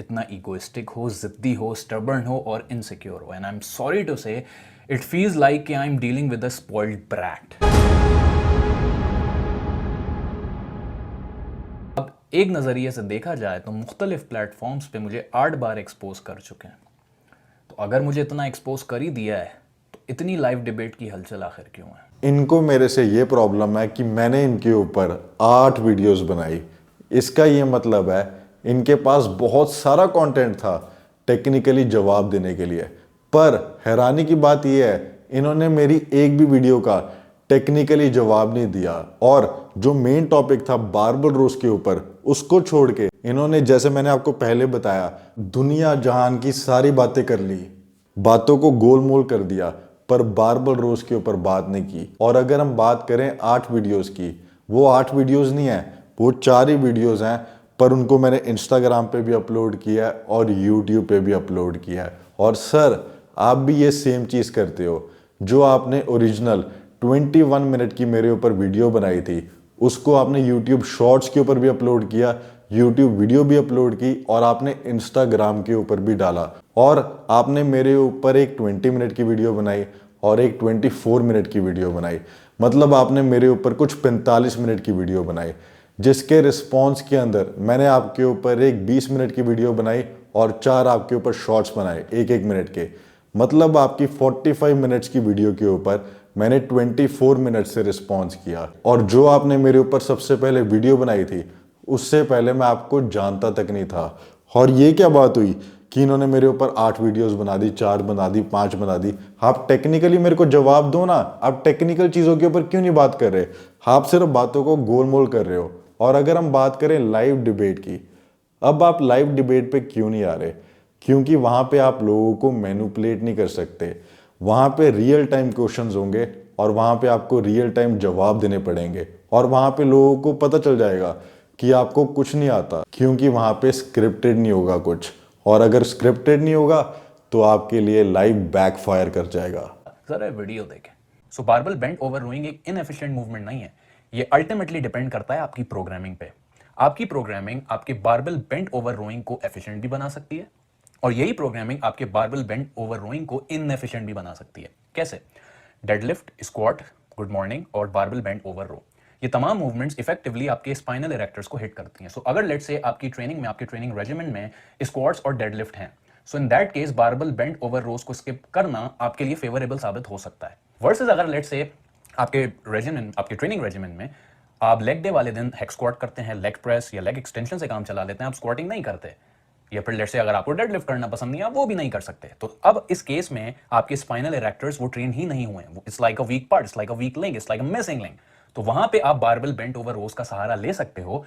इतना ईगोइस्टिक हो, जिद्दी हो, स्टबर्न हो और इनसिक्योर हो। And I am sorry to say it feels like कि I am dealing with a spoiled brat. अब एक नज़रिए से देखा जाए तो मुख्तलिफ प्लेटफॉर्म्स पे मुझे 8 बार एक्सपोज कर चुके हैं। तो अगर मुझे इतना एक्सपोज कर ही दिया है तो इतनी लाइव डिबेट की हलचल आखिर क्यों है? इनको मेरे से ये प्रॉब्लम है कि मैंने इनके ऊपर 8 वीडियोस बनाई। इसका ये मतलब है इनके पास बहुत सारा कंटेंट था टेक्निकली जवाब देने के लिए। पर हैरानी की बात यह है इन्होंने मेरी एक भी वीडियो का टेक्निकली जवाब नहीं दिया, और जो मेन टॉपिक था बार्बर रोज के ऊपर उसको छोड़ के इन्होंने, जैसे मैंने आपको पहले बताया, दुनिया जहान की सारी बातें कर ली, बातों को गोलमोल कर दिया, पर बार्बर रोज के ऊपर बात नहीं की। और अगर हम बात करें 8 वीडियोस की, वो 8 वीडियोस नहीं है, वो 4 ही वीडियोस हैं, पर उनको मैंने इंस्टाग्राम पे भी अपलोड किया है और यूट्यूब पे भी अपलोड किया है। और सर, आप भी ये सेम चीज़ करते हो। जो आपने ओरिजिनल 21 मिनट की मेरे ऊपर वीडियो बनाई थी उसको आपने यूट्यूब शॉर्ट्स के ऊपर भी अपलोड किया, यूट्यूब वीडियो भी अपलोड की, और आपने इंस्टाग्राम के ऊपर भी डाला। और आपने मेरे ऊपर एक 20 मिनट की वीडियो बनाई और एक 24 मिनट की वीडियो बनाई। मतलब आपने मेरे ऊपर कुछ 45 मिनट की वीडियो बनाई, जिसके रिस्पॉन्स के अंदर मैंने आपके ऊपर एक 20 मिनट की वीडियो बनाई और 4 आपके ऊपर शॉर्ट्स बनाए 1-1 मिनट के। मतलब आपकी 45 मिनट्स की वीडियो के ऊपर मैंने 24 मिनट से रिस्पॉन्स किया। और जो आपने मेरे ऊपर सबसे पहले वीडियो बनाई थी उससे पहले मैं आपको जानता तक नहीं था। और ये क्या बात हुई कि इन्होंने मेरे ऊपर 8 वीडियोस बना दी, 4 बना दी, 5 बना दी। आप टेक्निकली मेरे को जवाब दो ना, आप टेक्निकल चीज़ों के ऊपर क्यों नहीं बात कर रहे? आप सिर्फ बातों को गोलमोल कर रहे हो। और अगर हम बात करें लाइव डिबेट की, अब आप लाइव डिबेट पे क्यों नहीं आ रहे? क्योंकि वहाँ पे आप लोगों को मैनिपुलेट नहीं कर सकते। वहाँ पे रियल टाइम क्वेश्चंस होंगे और वहाँ पे आपको रियल टाइम जवाब देने पड़ेंगे, और वहाँ पे लोगों को पता चल जाएगा कि आपको कुछ नहीं आता, क्योंकि वहाँ पे स्क्रिप्टेड नहीं होगा कुछ। और अगर स्क्रिप्टेड नहीं होगा तो आपके लिए लाइव बैकफायर कर जाएगा। जरा वीडियो देखें। सो बारबल बेंट ओवर रोइंग एक इनएफिशिएंट मूवमेंट नहीं है। ये अल्टीमेटली डिपेंड करता है आपकी प्रोग्रामिंग पे। आपकी प्रोग्रामिंग आपके बारबल बेंट ओवर रोइंग को एफिशिएंट भी बना सकती है, और यही प्रोग्रामिंग आपके बारबल बेंट ओवर रोइंग को इनएफिशिएंट भी बना सकती है। कैसे? डेडलिफ्ट, स्क्वाट, गुड मॉर्निंग और बारबल बेंट ओवर रो, ये तमाम मूवमेंट्स इफेक्टिवली आपके स्पाइनल इरेक्टर्स को हिट करती हैं। सो अगर लेट्स से आपकी ट्रेनिंग में, आपके ट्रेनिंग रेजिमेंट में स्क्वाट्स और डेडलिफ्ट हैं, so in that case barbell bent over rows को स्किप करना आपके लिए फेवरेबल साबित हो सकता है। वर्सेस अगर लेट्स से आपके रेजिमेंट, आपके ट्रेनिंग रेजिमेंट में आप लेग डे वाले दिन हेक स्क्वाट करते हैं, लेग प्रेस या लेग एक्सटेंशन से काम चला लेते हैं, आप स्क्वाटिंग नहीं करते, या फिर लेट्स से अगर आपको डेडलिफ्ट करना पसंद नहीं है, आप वो भी नहीं कर सकते, तो अब इस केस में आपके स्पाइनल इरेक्टर्स वो ट्रेन ही नहीं हुए हैं। It's like a weak part, it's like a weak link, it's like a missing link. तो वहां पे आप बारबल बेंट ओवर रोज का सहारा ले सकते हो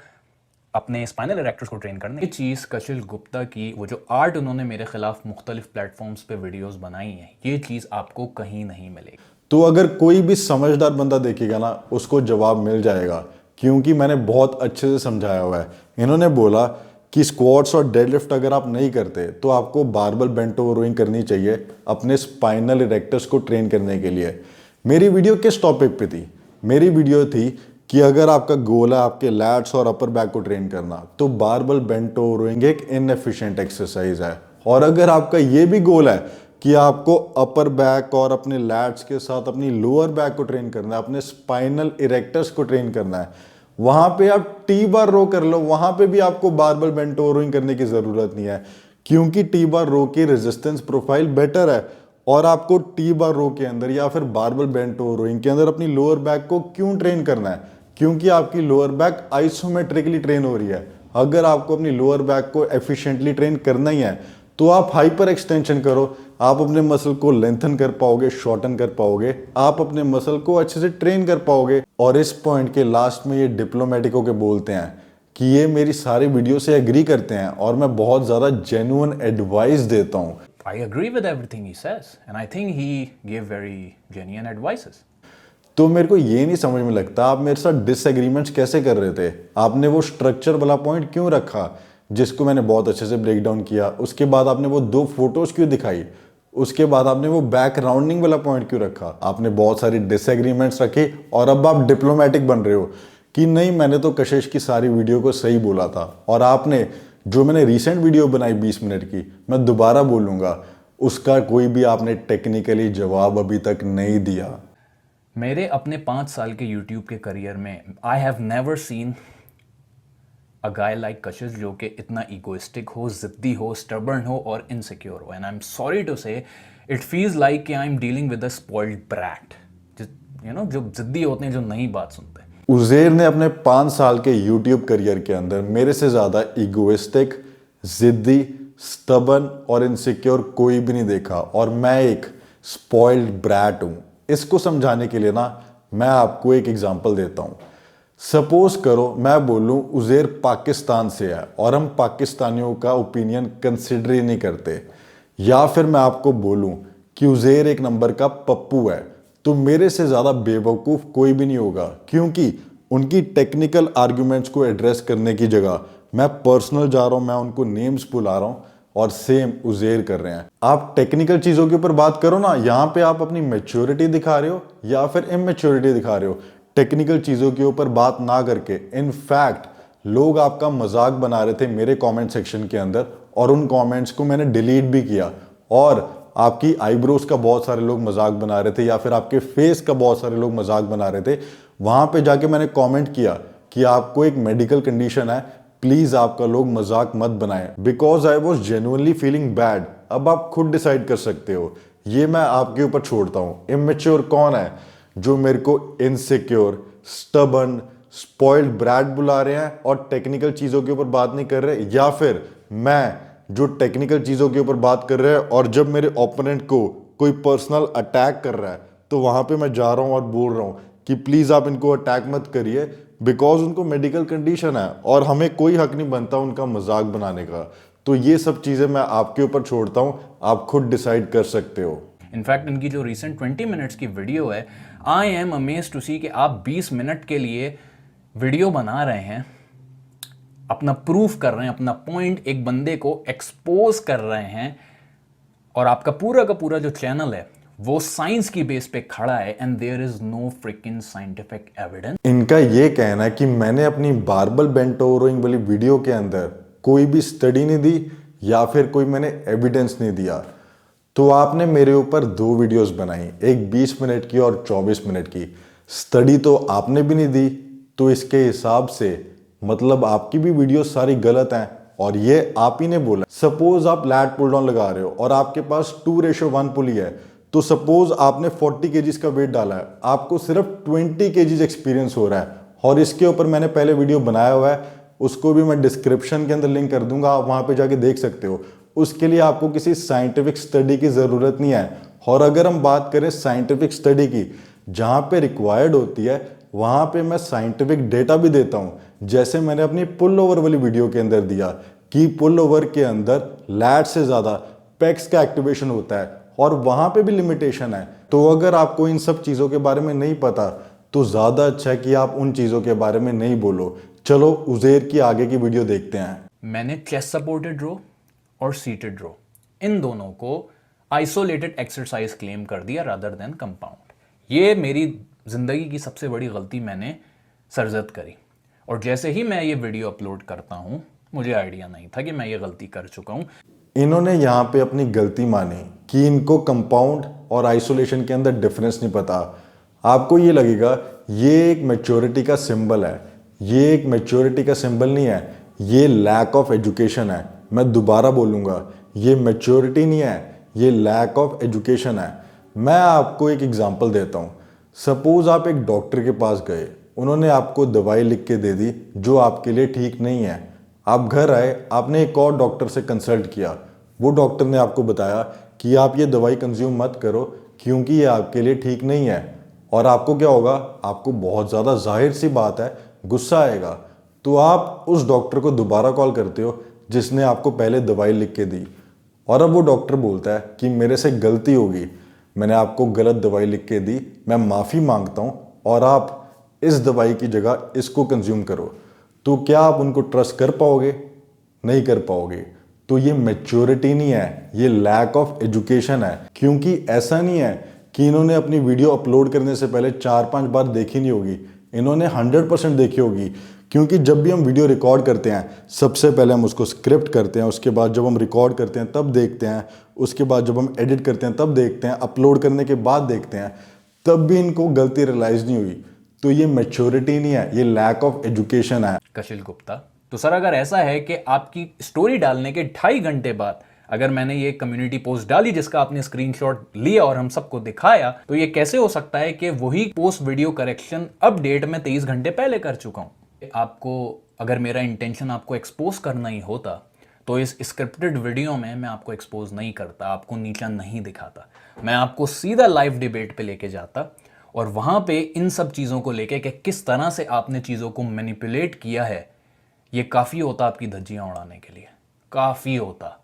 अपने स्पाइनल इरेक्टर्स को ट्रेन करने। ये चीज़ कशिल गुप्ता की वो जो आर्ट उन्होंने मेरे खिलाफ मुख्तलिफ प्लेटफॉर्म्स पे वीडियोस बनाई हैं, ये चीज़ आपको कहीं नहीं मिलेगी। तो अगर कोई भी समझदार बंदा देखेगा ना, उसको जवाब मिल जाएगा, क्योंकि मैंने बहुत अच्छे से समझाया हुआ है। इन्होंने बोला कि स्क्वाट्स और डेडलिफ्ट अगर आप नहीं करते तो आपको बारबल बेंट ओवर रोइंग करनी चाहिए अपने स्पाइनल इरेक्टर्स को ट्रेन करने के लिए। मेरी वीडियो किस टॉपिक पे थी? मेरी वीडियो थी कि अगर आपका गोल है आपके लैट्स और अपर बैक को ट्रेन करना, तो बारबल बेंट ओवर रोइंग एक इनएफिशिएंट एक्सरसाइज है। और अगर आपका ये भी गोल है कि आपको अपर बैक और अपने लैट्स के साथ अपनी लोअर बैक को ट्रेन करना है, अपने स्पाइनल इरेक्टर्स को ट्रेन करना है, वहां पे आप टी बार रो कर लो, वहां पे भी आपको बारबल बेंट ओवर रोइंग करने की जरूरत नहीं है, क्योंकि टी बार रो की रेजिस्टेंस प्रोफाइल बेटर है। और आपको टी बार रो के अंदर या फिर बारबल बेंट ओवर रोइंग के अंदर अपनी लोअर बैक को क्यों ट्रेन करना है? क्योंकि आपकी लोअर बैक आइसोमेट्रिकली ट्रेन हो रही है। अगर आपको अपनी लोअर बैक को एफिशिएंटली ट्रेन करना ही है तो आप हाइपर एक्सटेंशन करो, आप अपने मसल को लेंथन कर पाओगे, शॉर्टन कर पाओगे, आप अपने मसल को अच्छे से ट्रेन कर पाओगे। और इस पॉइंट के लास्ट में ये डिप्लोमेटिक होके बोलते हैं कि ये मेरी सारी वीडियो से एग्री करते हैं और मैं बहुत ज़्यादा जेन्युइन एडवाइस देता हूँ। I agree with everything he says, and I think he gave very genuine advices. तो मेरे को ये नहीं समझ में लगता आप मेरे साथ डिसएग्रीमेंट्स कैसे कर रहे थे? आपने वो स्ट्रक्चर वाला पॉइंट क्यों रखा जिसको मैंने बहुत अच्छे से ब्रेक डाउन किया? उसके बाद आपने वो 2 फोटोज क्यों दिखाई? उसके बाद आपने वो बैक राउंडिंग वाला पॉइंट क्यों रखा? आपने बहुत सारी डिसएग्रीमेंट्स रखे और अब आप डिप्लोमेटिक बन रहे हो कि नहीं, मैंने तो कशिश की सारी वीडियो को सही बोला था। और आपने जो मैंने रिसेंट वीडियो बनाई 20 मिनट की, मैं दोबारा बोलूँगा, उसका कोई भी आपने टेक्निकली जवाब अभी तक नहीं दिया। मेरे अपने 5 साल के YouTube के करियर में I have never seen a guy like कशिश जो कि इतना इगोइस्टिक हो, जिद्दी हो, स्टबर्न हो और इनसिक्योर हो। And I am sorry to say it feels like कि I am dealing with a spoiled brat, जो जिद्दी होते हैं, जो नई बात सुनते हैं। उज़ेर ने अपने 5 साल के YouTube करियर के अंदर मेरे से ज़्यादा इगोइस्टिक, जिद्दी, स्टबन और इनसिक्योर कोई भी नहीं देखा, और मैं एक स्पॉइल्ड ब्रैट हूँ। इसको समझाने के लिए ना मैं आपको एक एग्जांपल देता हूँ। सपोज करो मैं बोलूँ उज़ेर पाकिस्तान से है और हम पाकिस्तानियों का ओपिनियन कंसिडर ही नहीं करते, या फिर मैं आपको बोलूँ कि उज़ेर एक नंबर का पप्पू है, तो मेरे से ज़्यादा बेवकूफ़ कोई भी नहीं होगा, क्योंकि उनकी टेक्निकल आर्ग्यूमेंट्स को एड्रेस करने की जगह मैं पर्सनल जा रहा हूँ, मैं उनको नेम्स बुला रहा हूँ और सेम उज़ेर कर रहे हैं। आप टेक्निकल चीज़ों के ऊपर बात करो ना, यहाँ पे आप अपनी मैच्योरिटी दिखा रहे हो या फिर इमेच्योरिटी दिखा रहे हो। टेक्निकल चीज़ों के ऊपर बात ना करके इनफैक्ट लोग आपका मजाक बना रहे थे मेरे कमेंट सेक्शन के अंदर, और उन कमेंट्स को मैंने डिलीट भी किया। और आपकी आईब्रोज का बहुत सारे लोग मजाक बना रहे थे या फिर आपके फेस का बहुत सारे लोग मजाक बना रहे थे। वहां पे जाके मैंने कमेंट किया कि आपको एक मेडिकल कंडीशन है, प्लीज आपका लोग मजाक मत बनाएं, because I was genuinely feeling bad. अब आप खुद डिसाइड कर सकते हो, ये मैं आपके ऊपर छोड़ता हूं। इमेच्योर कौन है जो मेरे को इनसिक्योर, स्टबन, स्पॉइल्ड ब्रैट बुला रहे हैं और टेक्निकल चीजों के ऊपर बात नहीं कर रहे, या फिर मैं जो टेक्निकल चीजों के ऊपर बात कर रहे हैं और जब मेरे ओपोनेंट को कोई पर्सनल अटैक कर रहा है तो वहां पे मैं जा रहा हूं और बोल रहा हूं कि प्लीज आप इनको अटैक मत करिए, बिकॉज उनको मेडिकल कंडीशन है और हमें कोई हक नहीं बनता उनका मजाक बनाने का। तो ये सब चीजें मैं आपके ऊपर छोड़ता हूं, आप खुद डिसाइड कर सकते हो। इनफैक्ट इनकी जो रिसेंट 20 मिनट्स की वीडियो है, आई एम अमेज्ड टू सी कि आप 20 मिनट के लिए वीडियो बना रहे हैं, अपना प्रूफ कर रहे हैं, अपना पॉइंट एक बंदे को एक्सपोज कर रहे हैं, और आपका पूरा का पूरा जो चैनल है वो साइंस की बेस पे खड़ा है, and there is no freaking scientific evidence. इनका ये कहना है कि मैंने अपनी बार्बल बेंट ओवर रोइंग वाली वीडियो के अंदर कोई भी स्टडी नहीं दी या फिर कोई मैंने एविडेंस नहीं दिया। तो आपने मेरे ऊपर 2 वीडियोस बनाई, एक 20 मिनट की और 24 मिनट की। स्टडी तो आपने भी नहीं दी, तो इसके हिसाब से मतलब आपकी भी वीडियो सारी गलत हैं और ये आप ही ने बोला। सपोज आप लैट पुल डाउन लगा रहे हो और आपके पास 2:1 पुली है, तो सपोज आपने 40 केजीज का वेट डाला है, आपको सिर्फ 20 केजीज एक्सपीरियंस हो रहा है, और इसके ऊपर मैंने पहले वीडियो बनाया हुआ है, उसको भी मैं डिस्क्रिप्शन के अंदर लिंक कर दूंगा, आप वहां पे जाके देख सकते हो। उसके लिए आपको किसी साइंटिफिक स्टडी की जरूरत नहीं है। और अगर हम बात करें साइंटिफिक स्टडी की, जहां पे रिक्वायर्ड होती है वहां पे मैं साइंटिफिक डेटा भी देता हूं। जैसे मैंने अपनी पुल ओवर वाली वीडियो के अंदर दिया कि पुल ओवर के अंदर लैट से ज्यादा पेक्स का एक्टिवेशन होता है और वहां पे भी लिमिटेशन है। तो अगर आपको इन सब चीजों के बारे में नहीं पता तो ज्यादा अच्छा है कि आप उन चीजों के बारे में नहीं बोलो। चलो उज़ेर की आगे की वीडियो देखते हैं। मैंने चेस्ट सपोर्टेड रो और सीटेड रो, इन दोनों को आइसोलेटेड एक्सरसाइज क्लेम कर दिया रादर देन कंपाउंड। ये मेरी जिंदगी की सबसे बड़ी गलती मैंने सरजद करी, और जैसे ही मैं ये वीडियो अपलोड करता हूं मुझे आइडिया नहीं था कि मैं ये गलती कर चुका हूं। इन्होंने यहाँ पे अपनी गलती मानी कि इनको कंपाउंड और आइसोलेशन के अंदर डिफरेंस नहीं पता। आपको ये लगेगा ये एक मैच्योरिटी का सिंबल है, ये एक मैच्योरिटी का सिंबल नहीं है, ये लैक ऑफ एजुकेशन है। मैं दोबारा बोलूँगा, ये मैच्योरिटी नहीं है, ये लैक ऑफ एजुकेशन है। मैं आपको एक एग्जांपल देता हूँ। सपोज आप एक डॉक्टर के पास गए, उन्होंने आपको दवाई लिख के दे दी जो आपके लिए ठीक नहीं है। आप घर आए, आपने एक और डॉक्टर से कंसल्ट किया, वो डॉक्टर ने आपको बताया कि आप ये दवाई कंज्यूम मत करो क्योंकि ये आपके लिए ठीक नहीं है। और आपको क्या होगा, आपको बहुत ज़्यादा जाहिर सी बात है गुस्सा आएगा। तो आप उस डॉक्टर को दोबारा कॉल करते हो जिसने आपको पहले दवाई लिख के दी, और अब वो डॉक्टर बोलता है कि मेरे से गलती होगी, मैंने आपको गलत दवाई लिख के दी, मैं माफ़ी मांगता हूँ और आप इस दवाई की जगह इसको कंज्यूम करो। तो क्या आप उनको ट्रस्ट कर पाओगे? नहीं कर पाओगे। तो ये मैच्योरिटी नहीं है, ये लैक ऑफ एजुकेशन है। क्योंकि ऐसा नहीं है कि इन्होंने अपनी वीडियो अपलोड करने से पहले 4-5 बार देखी नहीं होगी, इन्होंने 100% देखी होगी क्योंकि जब भी हम वीडियो रिकॉर्ड करते हैं सबसे पहले हम उसको स्क्रिप्ट करते हैं, उसके बाद जब हम रिकॉर्ड करते हैं तब देखते हैं, उसके बाद जब हम एडिट करते हैं तब देखते हैं, अपलोड करने के बाद देखते हैं, तब भी इनको गलती रियलाइज नहीं हुई। तो ये मैच्योरिटी नहीं है, ये लैक ऑफ एजुकेशन है। कशिल गुप्ता, तो सर अगर ऐसा है कि आपकी स्टोरी डालने के 2.5 घंटे बाद अगर मैंने ये कम्युनिटी पोस्ट डाली जिसका आपने स्क्रीनशॉट लिया और हम सबको दिखाया, तो ये कैसे हो सकता है कि वही पोस्ट वीडियो करेक्शन अपडेट मैं 23 घंटे पहले कर चुका हूं? आपको अगर मेरा इंटेंशन आपको एक्सपोज करना ही होता तो इस स्क्रिप्टेड वीडियो में मैं आपको एक्सपोज नहीं करता, आपको नीचा नहीं दिखाता, मैं आपको सीधा लाइव डिबेट पे लेके जाता और वहां पे इन सब चीज़ों को लेके कि किस तरह से आपने चीज़ों को मैनिपुलेट किया है, ये काफ़ी होता आपकी धज्जियां उड़ाने के लिए, काफ़ी होता।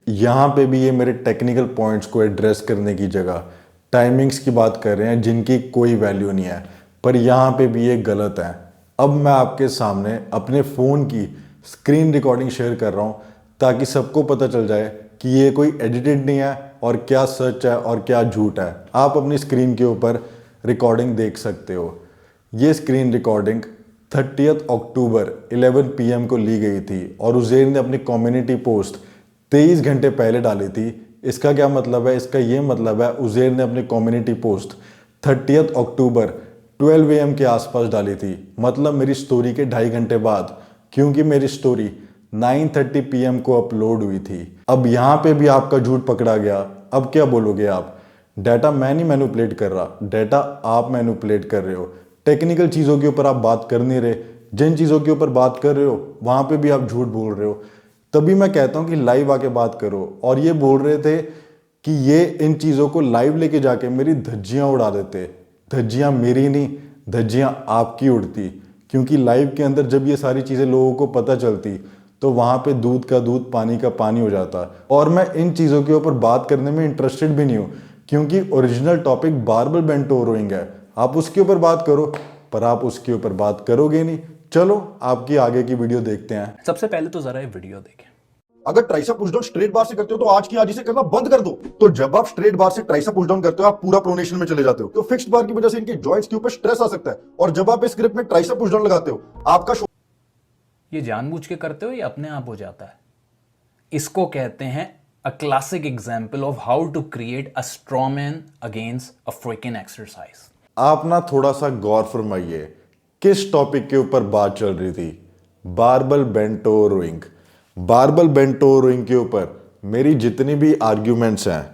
यहाँ पे भी ये मेरे टेक्निकल पॉइंट्स को एड्रेस करने की जगह टाइमिंग्स की बात कर रहे हैं जिनकी कोई वैल्यू नहीं है, पर यहाँ पे भी ये गलत है। अब मैं आपके सामने अपने फ़ोन की स्क्रीन रिकॉर्डिंग शेयर कर रहा हूँ ताकि सबको पता चल जाए कि ये कोई एडिटेड नहीं है और क्या सच है और क्या झूठ है। आप अपनी स्क्रीन के ऊपर रिकॉर्डिंग देख सकते हो। ये स्क्रीन रिकॉर्डिंग 30 अक्टूबर 11 PM को ली गई थी और उज़ैर ने अपनी कम्युनिटी पोस्ट 23 घंटे पहले डाली थी। इसका क्या मतलब है? इसका ये मतलब है उज़ैर ने अपनी कम्युनिटी पोस्ट 30 अक्टूबर 12 AM के आसपास डाली थी, मतलब मेरी स्टोरी के 2.5 घंटे बाद, क्योंकि मेरी स्टोरी 9:30 PM को अपलोड हुई थी। अब यहाँ पे भी आपका झूठ पकड़ा गया। अब क्या बोलोगे आप? डाटा मैं नहीं मैनिपुलेट कर रहा, डाटा आप मैनिपुलेट कर रहे हो। टेक्निकल चीज़ों के ऊपर आप बात कर नहीं रहे, जिन चीज़ों के ऊपर बात कर रहे हो वहाँ पे भी आप झूठ बोल रहे हो। तभी मैं कहता हूँ कि लाइव आके बात करो। और ये बोल रहे थे कि ये इन चीज़ों को लाइव लेके जाके मेरी धज्जियाँ उड़ा देते। धज्जियाँ मेरी नहीं, धज्जियाँ आपकी उड़ती, क्योंकि लाइव के अंदर जब ये सारी चीज़ें लोगों को पता चलती तो वहाँ पे दूध का दूध पानी का पानी हो जाता। और मैं इन चीज़ों के ऊपर बात करने में इंटरेस्टेड भी नहीं हूँ, क्योंकि original topic barbell bent over rowing है। आप उसके ऊपर बात करो, पर आप उसके ऊपर बात करोगे नहीं। चलो आपकी आगे की वीडियो देखते हैं। सबसे पहले तो जरा ये वीडियो देखें। अगर ट्राइसेप पुश डाउन स्ट्रेट बार से करते हो तो आज की आज इसे करना बंद कर दो। तो जब आप स्ट्रेट बार से ट्राइसेप पुश डाउन करते हो आप पूरा प्रोनेशन में चले जाते हो, तो फिक्स्ड बार की वजह से इनके जॉइंट्स के ऊपर स्ट्रेस आ सकता है। और जब आप इस ग्रिप में ट्राइसेप पुश डाउन लगाते हो आपका ये जानबूझ के करते हो या अपने आप हो जाता है? इसको कहते हैं a classic example of how to create a strawman against a freaking exercise. आप ना थोड़ा सा गौर फरमाइए, किस टॉपिक के ऊपर बात चल रही थी? Barbell bent over rowing. Barbell bent over rowing के ऊपर मेरी जितनी भी आर्ग्यूमेंट्स हैं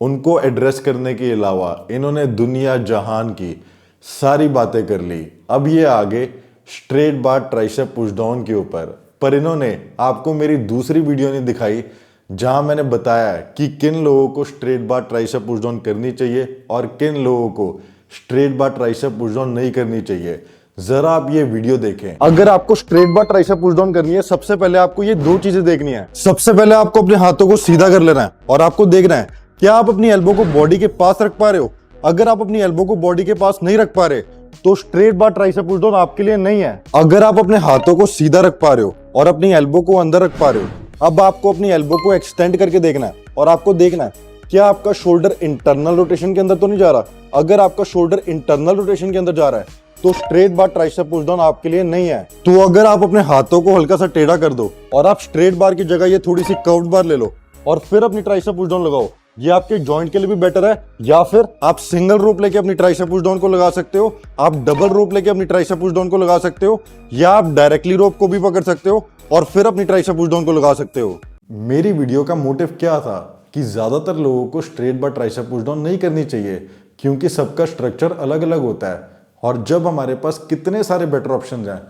उनको एड्रेस करने के अलावा इन्होंने दुनिया जहान की सारी बातें कर ली। अब ये आगे स्ट्रेट बार ट्राइसेप पुश डाउन के ऊपर, पर इन्होंने आपको मेरी दूसरी वीडियो नहीं दिखाई जहां मैंने बताया कि किन लोगों को स्ट्रेट बार ट्राइसेप पुश डाउन करनी चाहिए और किन लोगों को स्ट्रेट बार ट्राइसेप पुश डाउन नहीं करनी चाहिए। जरा आप ये वीडियो देखें। अगर आपको स्ट्रेट बार ट्राइसेप पुश डाउन करनी है, सबसे पहले आपको ये दो चीजें देखनी है। सबसे पहले आपको अपने हाथों को सीधा कर लेना है और आपको देखना है क्या आप अपनी एल्बो को बॉडी के पास रख पा रहे हो। अगर आप अपनी एल्बो को बॉडी के पास नहीं रख पा रहे तो स्ट्रेट बार ट्राइसेप पुश डाउन आपके लिए नहीं है। अगर आप अपने हाथों को सीधा रख पा रहे हो और अपनी एल्बो को अंदर रख पा रहे हो, अब आपको अपनी एल्बो को एक्सटेंड करके देखना है और आपको देखना है क्या आपका शोल्डर इंटरनल रोटेशन के अंदर तो नहीं जा रहा। अगर आपका शोल्डर इंटरनल रोटेशन के अंदर जा रहा है तो स्ट्रेट बार ट्राइसेप पुश डाउन आपके लिए नहीं है। तो अगर आप अपने हाथों को हल्का सा टेढ़ा कर दो और आप स्ट्रेट बार की जगह ये थोड़ी सी कर्व्ड बार ले लो और फिर अपनी ट्राइसेप पुश डाउन लगाओ, ये आपके जॉइंट के लिए भी बेटर है। या फिर आप सिंगल रोप लेके अपनी ट्राइसेप पुश डाउन को लगा सकते हो, आप डबल रोप लेके अपनी ट्राइसेप पुश डाउन को लगा सकते हो, या आप डायरेक्टली रोप को भी पकड़ सकते हो और फिर अपनी ट्राइसेप पुश डाउन को लगा सकते हो। मेरी वीडियो का मोटिव क्या था कि ज्यादातर लोगों को स्ट्रेट बार ट्राइसेप पुश डाउन नहीं करनी चाहिए, क्योंकि सबका स्ट्रक्चर अलग अलग होता है। और जब हमारे पास कितने सारे बेटर ऑप्शंस हैं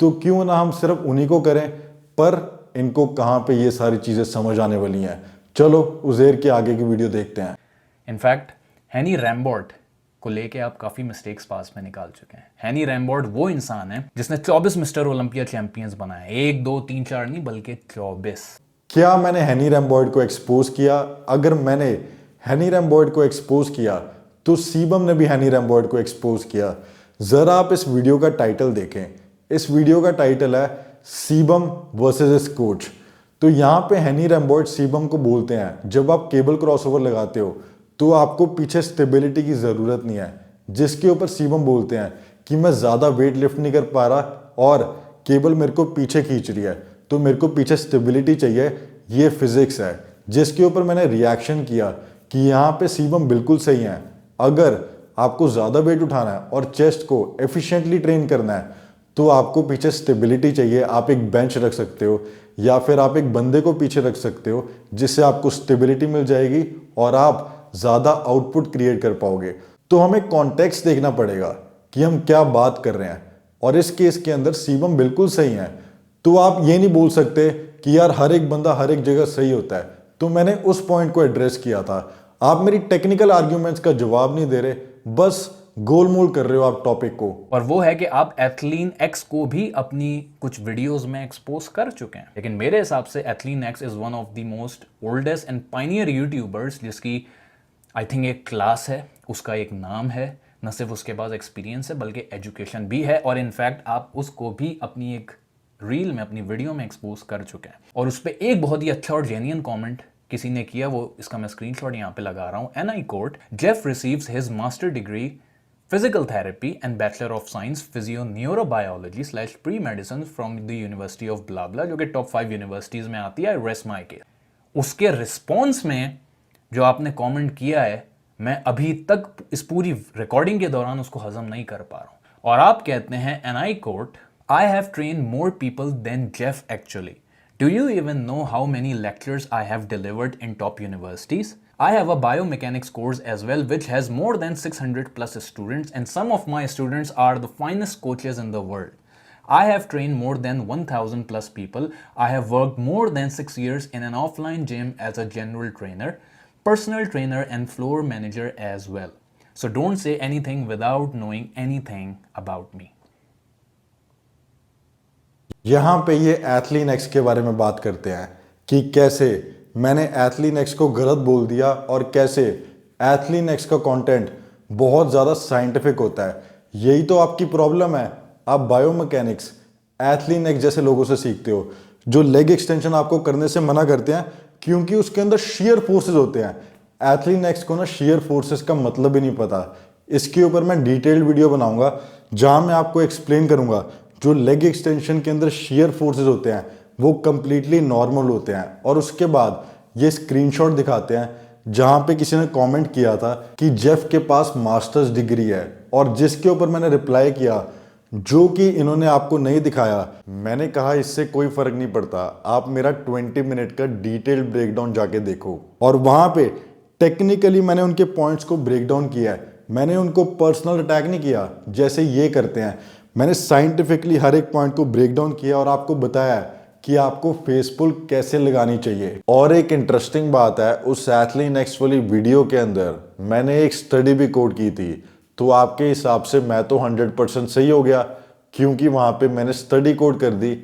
तो क्यों ना हम सिर्फ उन्हीं को करें, पर इनको कहाँ पे ये सारी चीजें समझ आने वाली हैं। चलो उज़ैर के आगे की वीडियो देखते हैं। इनफैक्ट हैनी रैम्बोर्ट को लेके आप काफी मिस्टेक्स पास में निकाल चुके हैं। हैनी रैम्बोर्ट वो इंसान है जिसने 24 मिस्टर ओलंपिया चैंपियंस बनाए, 1 2 3 4 नहीं बल्कि 24। क्या मैंने हैनी रैम्बोर्ट को एक्सपोज किया? अगर मैंने हैनी रैम्बोर्ट को एक्सपोज किया तो सीबम ने भी हैनी रैम्बोर्ट को एक्सपोज किया। जरा आप इस वीडियो का टाइटल देखें। इस वीडियो का टाइटल है सीबम वर्सेस इस कोच। तो यहाँ पे हैनी रैम्बोर्ट सीबम को बोलते हैं जब आप केबल क्रॉसओवर लगाते हो तो आपको पीछे स्टेबिलिटी की ज़रूरत नहीं है, जिसके ऊपर सीबम बोलते हैं कि मैं ज़्यादा वेट लिफ्ट नहीं कर पा रहा और केबल मेरे को पीछे खींच रही है, तो मेरे को पीछे स्टेबिलिटी चाहिए। ये फिजिक्स है जिसके ऊपर मैंने रिएक्शन किया कि यहाँ पे सीबम बिल्कुल सही है। अगर आपको ज़्यादा वेट उठाना है और चेस्ट को एफिशिएंटली ट्रेन करना है तो आपको पीछे स्टेबिलिटी चाहिए। आप एक बेंच रख सकते हो या फिर आप एक बंदे को पीछे रख सकते हो जिससे आपको स्टेबिलिटी मिल जाएगी और आप ज़्यादा आउटपुट क्रिएट कर पाओगे। तो हमें कॉन्टेक्स्ट देखना पड़ेगा कि हम क्या बात कर रहे हैं, और इस केस के अंदर सीबम बिल्कुल सही है। तो आप ये नहीं बोल सकते कि यार हर एक बंदा हर एक जगह सही होता है। तो मैंने उस पॉइंट को एड्रेस किया था। आप मेरी टेक्निकल आर्ग्यूमेंट्स का जवाब नहीं दे रहे, बस गोलमोल कर रहे हो आप टॉपिक को। और वो है कि आप एथलीन एक्स को भी अपनी कुछ वीडियोस में एक्सपोज कर चुके हैं, लेकिन मेरे हिसाब से ethylene x is one of the most oldest and Pioneer YouTubers जिसकी आई थिंक एक क्लास है, उसका एक नाम है। न सिर्फ उसके पास एक्सपीरियंस है बल्कि एजुकेशन भी है, और इनफैक्ट आप उसको भी अपनी एक रील में, अपनी वीडियो में एक्सपोज कर चुके हैं। और उस पर एक बहुत ही अच्छा और जेन्युइन कमेंट किसी ने किया, वो इसका मैं स्क्रीनशॉट यहाँ पे लगा रहा हूँ। And I quote, Jeff receives his master degree physical therapy and bachelor of science physio neurobiology / pre medicine from the university of blah blah, जो कि टॉप 5 यूनिवर्सिटीज में आती है। Rest my case. उसके रिस्पॉन्स में जो आपने कमेंट किया है, मैं अभी तक इस पूरी रिकॉर्डिंग के दौरान उसको हजम नहीं कर पा रहा हूं। और आप कहते हैं, and I quote, I have train more people than Jeff actually. Do you even know how many lectures I have delivered in top universities? I have a biomechanics course as well, which has more than 600 plus students, and some of my students are the finest coaches in the world. I have trained more than 1000 plus people. I have worked more than 6 years in an offline gym as a general trainer, personal trainer and floor manager as well. So don't say anything without knowing anything about me. यहाँ पे ये ethylene x के बारे में बात करते हैं कि कैसे मैंने एथलीन एक्स को गलत बोल दिया और कैसे एथलीन एक्स का कंटेंट बहुत ज़्यादा साइंटिफिक होता है। यही तो आपकी प्रॉब्लम है। आप बायोमैकेनिक्स एथलीन एक्स जैसे लोगों से सीखते हो जो लेग एक्सटेंशन आपको करने से मना करते हैं क्योंकि उसके अंदर शेयर फोर्सेस होते हैं। एथलीन एक्स को ना शेयर फोर्सेस का मतलब ही नहीं पता। इसके ऊपर मैं डिटेल्ड वीडियो बनाऊंगा जहां मैं आपको एक्सप्लेन करूंगा जो लेग एक्सटेंशन के अंदर शेयर फोर्सेस होते हैं वो कंप्लीटली नॉर्मल होते हैं। और उसके बाद ये स्क्रीनशॉट दिखाते हैं जहां पे किसी ने कमेंट किया था कि जेफ के पास मास्टर्स डिग्री है, और जिसके ऊपर मैंने रिप्लाई किया जो कि इन्होंने आपको नहीं दिखाया। मैंने कहा इससे कोई फर्क नहीं पड़ता, आप मेरा 20 मिनट का डिटेल्ड ब्रेकडाउन जाके देखो। और वहां पे टेक्निकली मैंने उनके पॉइंट्स को ब्रेक डाउन किया है। मैंने उनको पर्सनल अटैक नहीं किया जैसे ये करते हैं। मैंने साइंटिफिकली हर एक पॉइंट को ब्रेक डाउन किया और आपको बताया कि आपको फेस पुल कैसे लगानी चाहिए। और एक इंटरेस्टिंग बात है, उस एथलीन एक्स वाली वीडियो के अंदर मैंने एक स्टडी भी कोड की थी। तो आपके हिसाब से मैं तो 100% सही हो गया क्योंकि वहां पे मैंने स्टडी कोड कर दी।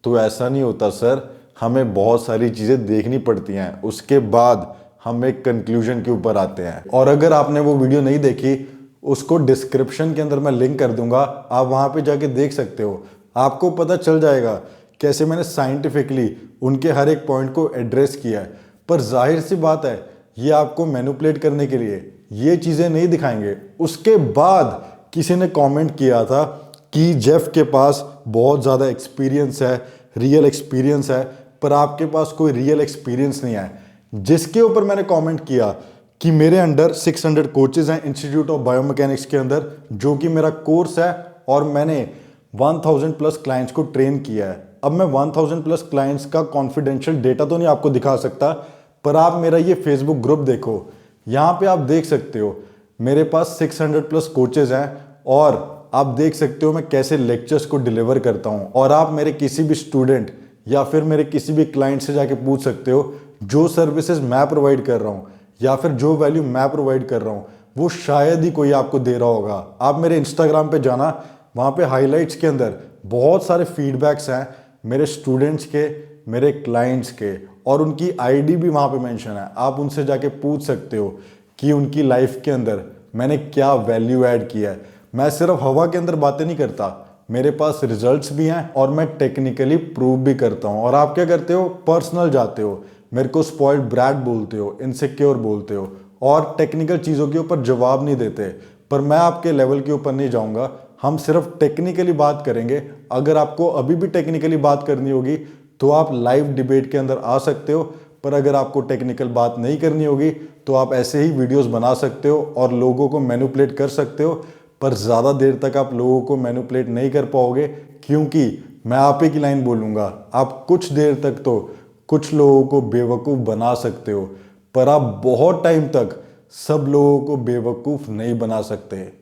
तो ऐसा नहीं होता सर, हमें बहुत सारी चीजें देखनी पड़ती हैं, उसके बाद हम एक कंक्लूजन के ऊपर आते हैं। और अगर आपने वो वीडियो नहीं देखी, उसको डिस्क्रिप्शन के अंदर मैं लिंक कर दूंगा, आप वहां पे जाके देख सकते हो। आपको पता चल जाएगा कैसे मैंने साइंटिफिकली उनके हर एक पॉइंट को एड्रेस किया है। पर जाहिर सी बात है, ये आपको मैनिपुलेट करने के लिए ये चीज़ें नहीं दिखाएंगे। उसके बाद किसी ने कमेंट किया था कि जेफ के पास बहुत ज़्यादा एक्सपीरियंस है, रियल एक्सपीरियंस है, पर आपके पास कोई रियल एक्सपीरियंस नहीं है। जिसके ऊपर मैंने कमेंट किया कि मेरे अंडर 600 कोचेज हैं इंस्टीट्यूट ऑफ बायोमैकेनिक्स के अंदर, जो कि मेरा कोर्स है, और मैंने 1000 प्लस क्लाइंट्स को ट्रेन किया है। अब मैं 1000 प्लस क्लाइंट्स का कॉन्फिडेंशियल डेटा तो नहीं आपको दिखा सकता, पर आप मेरा ये फेसबुक ग्रुप देखो, यहाँ पे आप देख सकते हो मेरे पास 600 प्लस कोचेज हैं, और आप देख सकते हो मैं कैसे लेक्चर्स को डिलीवर करता हूँ। और आप मेरे किसी भी स्टूडेंट या फिर मेरे किसी भी क्लाइंट से जाके पूछ सकते हो जो सर्विसेज मैं प्रोवाइड कर रहा हूँ या फिर जो वैल्यू मैं प्रोवाइड कर रहा हूँ वो शायद ही कोई आपको दे रहा होगा। आप मेरे इंस्टाग्राम पे जाना, वहाँ पे हाइलाइट्स के अंदर बहुत सारे फीडबैक्स हैं मेरे स्टूडेंट्स के, मेरे क्लाइंट्स के, और उनकी आईडी भी वहाँ पे मेंशन है। आप उनसे जाके पूछ सकते हो कि उनकी लाइफ के अंदर मैंने क्या वैल्यू ऐड किया है। मैं सिर्फ हवा के अंदर बातें नहीं करता, मेरे पास रिजल्ट्स भी हैं और मैं टेक्निकली प्रूव भी करता हूँ। और आप क्या करते हो, पर्सनल जाते हो, मेरे को स्पॉइल्ड ब्रैट बोलते हो, इनसिक्योर बोलते हो, और टेक्निकल चीज़ों के ऊपर जवाब नहीं देते। पर मैं आपके लेवल के ऊपर नहीं जाऊँगा, हम सिर्फ टेक्निकली बात करेंगे। अगर आपको अभी भी टेक्निकली बात करनी होगी तो आप लाइव डिबेट के अंदर आ सकते हो, पर अगर आपको टेक्निकल बात नहीं करनी होगी तो आप ऐसे ही वीडियोस बना सकते हो और लोगों को मैनिपुलेट कर सकते हो, पर ज़्यादा देर तक आप लोगों को मैनिपुलेट नहीं कर पाओगे, क्योंकि मैं आप ही की लाइन बोलूँगा, आप कुछ देर तक तो कुछ लोगों को बेवकूफ़ बना सकते हो, पर आप बहुत टाइम तक सब लोगों को बेवकूफ़ नहीं बना सकते।